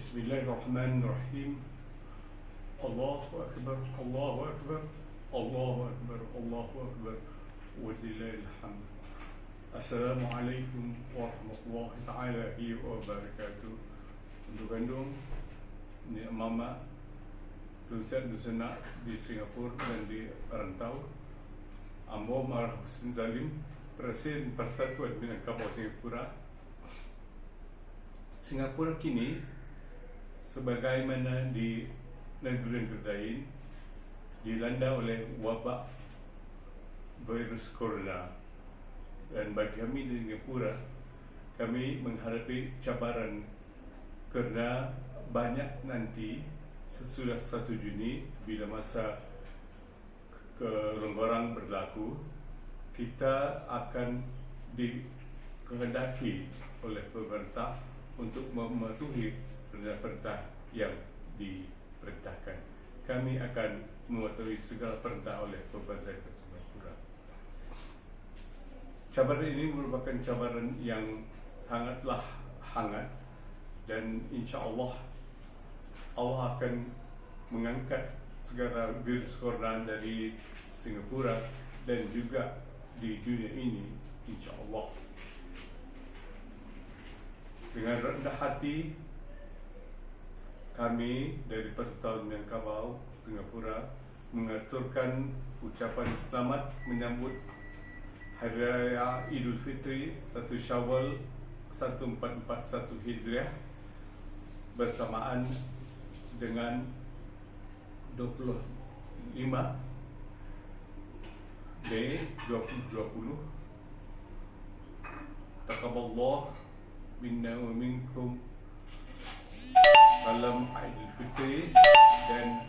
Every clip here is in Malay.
Bismillahirrahmanirrahim. Allahu Akbar, Allahu Akbar, Allahu Akbar, Allahu Akbar. Walillahil hamd. Assalamualaikum warahmatullahi taala wabarakatuh. Untuk Bandung, ni Mama Ustaz Dusana di Singapura dan di Rantau. Ambo Marah Hussein Zalim, Presiden Persatuan Minangkabau Singapura. Singapura kini sebagaimana di negeri-negeri lain dilanda oleh wabak virus corona, dan bagi kami di Singapura, kami menghadapi cabaran kerana banyak nanti sesudah 1 Juni bila masa kelonggaran berlaku, kita akan dikehendaki oleh pemerintah untuk mematuhi perintah yang diperintahkan. Kami akan mematuhi segala perintah oleh pemerintah Singapura. Cabaran ini merupakan cabaran yang sangatlah hangat, dan insya-Allah Allah akan mengangkat segala virus corona dari Singapura dan juga di dunia ini, insya-Allah. Dengan rendah hati, kami dari Persatuan Minangkabau Singapura mengaturkan ucapan selamat menyambut Hari Raya Idul Fitri 1 Syawal 1441 Hijriah bersamaan dengan 25 Mei 2020. Taqabbalallahu minna wa minkum salam Aidil Fitri, dan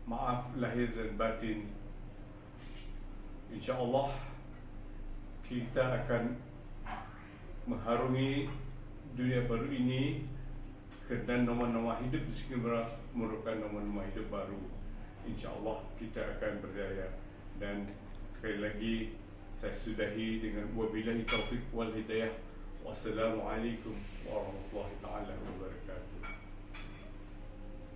maaf lahir dan batin. InsyaAllah kita akan mengharungi dunia baru ini kerana norma-norma hidup di Singapura merupakan norma-norma hidup baru. InsyaAllah kita akan berjaya. Dan sekali lagi saya sudahi dengan wabillahi taufiq wal hidayah. Wassalamualaikum warahmatullahi taala wabarakatuh.